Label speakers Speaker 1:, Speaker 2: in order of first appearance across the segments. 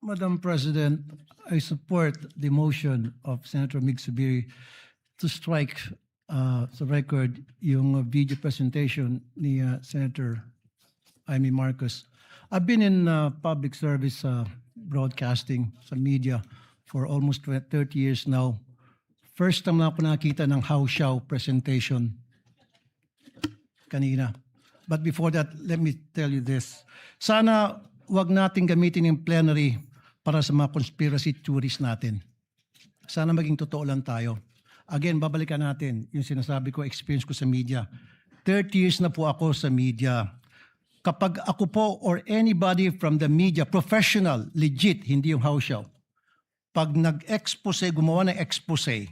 Speaker 1: Madam President, I support the motion of Senator Mig Zubiri to strike sa record yung video presentation ni Senator Amy Marcos. I've been in public service broadcasting sa media for almost 30 years now. First time na ako nakita ng How Shao presentation kanina. But before that, let me tell you this. Sana wag nating gamitin yung plenary para sa mga conspiracy theories natin. Sana maging totoo lang tayo. Again, babalikan natin yung sinasabi ko, experience ko sa media. 30 years na po ako sa media. Kapag ako po or anybody from the media, professional, legit, hindi yung house show, pag nag-expose, gumawa ng expose,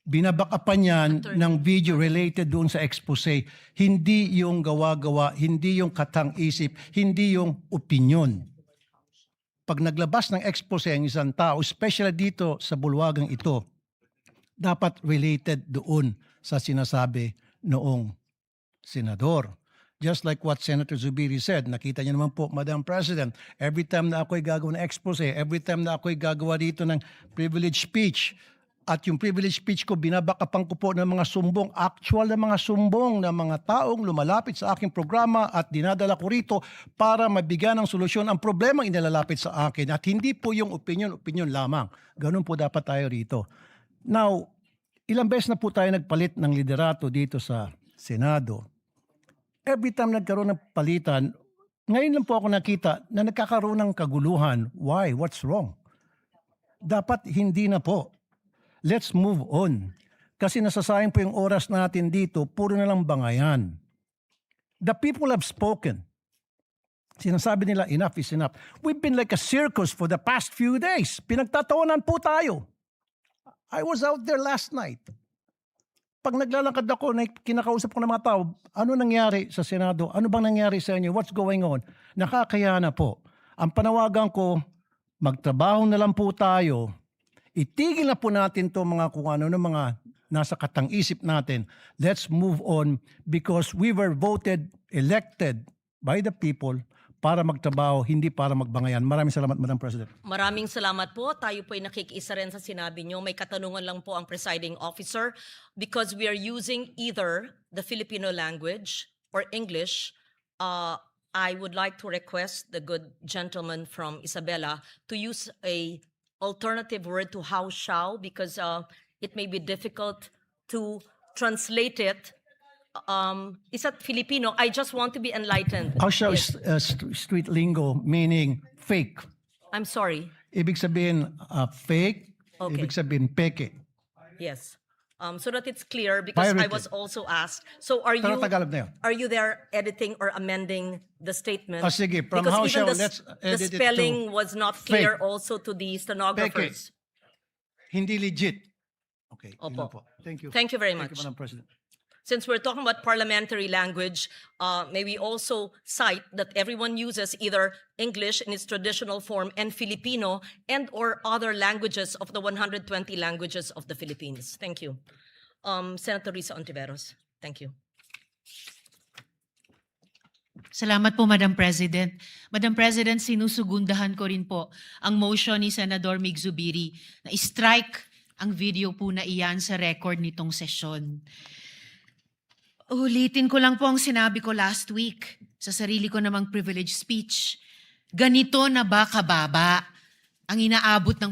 Speaker 1: binabakapan yan ng video related doon sa expose, hindi yung gawa-gawa, hindi yung katang-isip, hindi yung opinion. Pag naglabas ng expose ang isang tao, especially dito sa bulwagang ito, dapat related doon sa sinasabi noong senador. Just like what Senator Zubiri said, nakita niyo naman po, Madam President, every time na ako'y gagawa ng expose, every time na ako'y gagawa dito ng privilege speech, at yung privilege speech ko, binabakapan ko po ng mga sumbong, actual na mga sumbong ng mga taong lumalapit sa aking programa at dinadala ko rito para mabigyan ng solusyon ang problemang inilalapit sa akin. At hindi po yung opinion lamang. Ganun po dapat tayo rito. Now, ilang beses na po tayo nagpalit ng liderato dito sa Senado. Every time nagkaroon ng palitan, ngayon lang po ako nakita na nagkakaroon ng kaguluhan. Why? What's wrong? Dapat hindi na po. Let's move on. Kasi nasasayang po yung oras natin dito, puro na lang bangayan. The people have spoken. Sinasabi nila, enough is enough. We've been like a circus for the past few days. Pinagtatawanan po tayo. I was out there last night. Pag naglalakad ako, kinakausap ko ng mga tao, ano nangyari sa Senado? Ano bang nangyari sa inyo? What's going on? Nakakaya na po. Ang panawagan ko, magtrabaho na lang po tayo. Itigil na po natin to mga kung ano ng mga nasa katang-isip natin. Let's move on because we were voted, elected by the people para magtrabaho, hindi para magbangayan. Maraming salamat, Madam President.
Speaker 2: Maraming salamat po. Tayo po ay nakikiisa rin sa sinabi nyo. May katanungan lang po ang presiding officer because we are using either the Filipino language or English. I would like to request the good gentleman from Isabela to use a alternative word to how shall because it may be difficult to translate it. Is that Filipino? I just want to be enlightened.
Speaker 1: How shall
Speaker 2: Yes.
Speaker 1: street lingo meaning fake?
Speaker 2: I'm sorry.
Speaker 1: Ibig sabihin fake,
Speaker 2: Okay.
Speaker 1: ibig sabihin peke.
Speaker 2: Yes. So that it's clear because I
Speaker 1: Pirated.
Speaker 2: was also asked. So are
Speaker 1: Pero
Speaker 2: you
Speaker 1: Tagalog na yun.
Speaker 2: are you there editing or amending the statement?
Speaker 1: Sige, from
Speaker 2: because
Speaker 1: how
Speaker 2: even
Speaker 1: shall,
Speaker 2: the,
Speaker 1: let's
Speaker 2: the
Speaker 1: edit it to
Speaker 2: spelling was not clear
Speaker 1: fake.
Speaker 2: also to the stenographers.
Speaker 1: Hindi legit. Okay, yun
Speaker 2: Opo.
Speaker 1: lang po. Thank you.
Speaker 2: Thank you very
Speaker 1: Thank you,
Speaker 2: much.
Speaker 1: Madam President.
Speaker 2: Since we're talking about parliamentary language, may we also cite that everyone uses either English in its traditional form and Filipino and or other languages of the 120 languages of the Philippines. Thank you. Senator Risa Ontiveros. Thank you.
Speaker 3: Salamat po, Madam President. Madam President, sinusugundahan ko rin po ang motion ni Senador Mig Zubiri na strike ang video po na iyan sa record nitong sesyon. Ulitin ko lang po ang sinabi ko last week sa sarili ko namang privilege speech. Ganito na ba kababa ang inaabot ng